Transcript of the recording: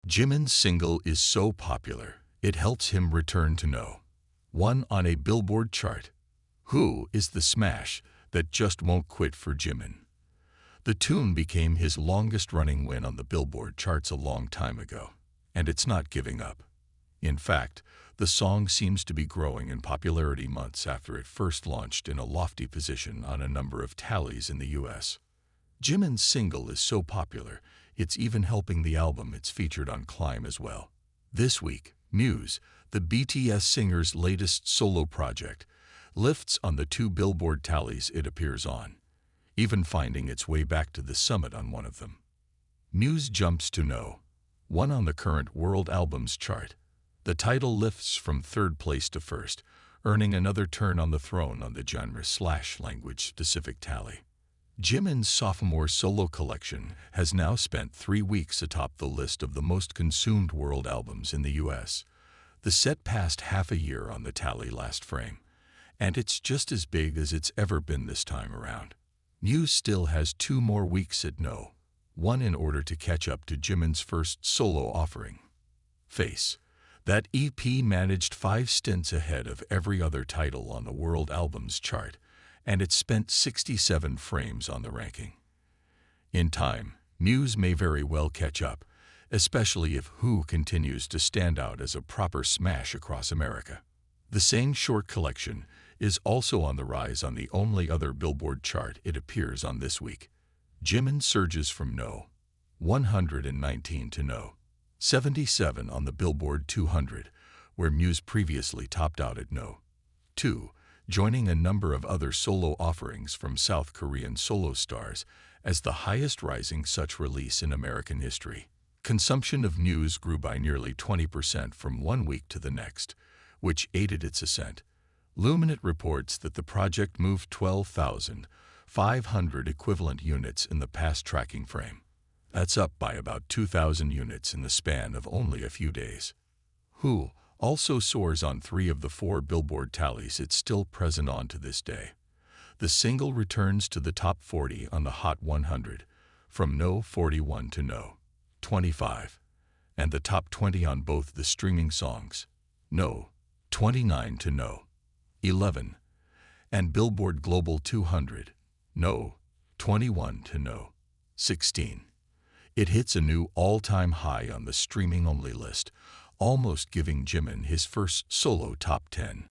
Jimin's single is so popular, it helps him return to No. 1 on a Billboard chart. Who is the smash that just won't quit for Jimin? The tune became his longest-running win on the Billboard charts a long time ago, and it's not giving up. In fact, the song seems to be growing in popularity months after it first launched in a lofty position on a number of tallies in the US. Jimin's single is so popular, it's even helping the album it's featured on Climb as well. This week, Muse, the BTS singer's latest solo project, lifts on the 2 Billboard tallies it appears on, even finding its way back to the summit on one of them. Muse jumps to No. 1 on the current World Albums chart. The title lifts from 3rd place to 1st, earning another turn on the throne on the genre/language-specific tally. Jimin's sophomore solo collection has now spent 3 weeks atop the list of the most consumed world albums in the US. The set passed half a year on the tally last frame, and it's just as big as it's ever been this time around. Muse still has 2 more weeks at No. 1 in order to catch up to Jimin's first solo offering. Face. That EP managed 5 stints ahead of every other title on the World Albums chart, and it spent 67 frames on the ranking. In time, Muse may very well catch up, especially if Who continues to stand out as a proper smash across America. The same short collection is also on the rise on the only other Billboard chart it appears on this week. Jimin surges from No. 119 to No. 77 on the Billboard 200, where Muse previously topped out at No. 2, joining a number of other solo offerings from South Korean solo stars as the highest-rising such release in American history. Consumption of Muse grew by nearly 20% from one week to the next, which aided its ascent. Luminate reports that the project moved 12,500 equivalent units in the past tracking frame. That's up by about 2,000 units in the span of only a few days. Who also soars on 3 of the 4 Billboard tallies it's still present on to this day. The single returns to the top 40 on the Hot 100, from No. 41 to No. 25, and the top 20 on both the streaming songs, No. 29 to No. 11, and Billboard Global 200, No. 21 to No. 16. It hits a new all-time high on the streaming-only list, almost giving Jimin his first solo top 10.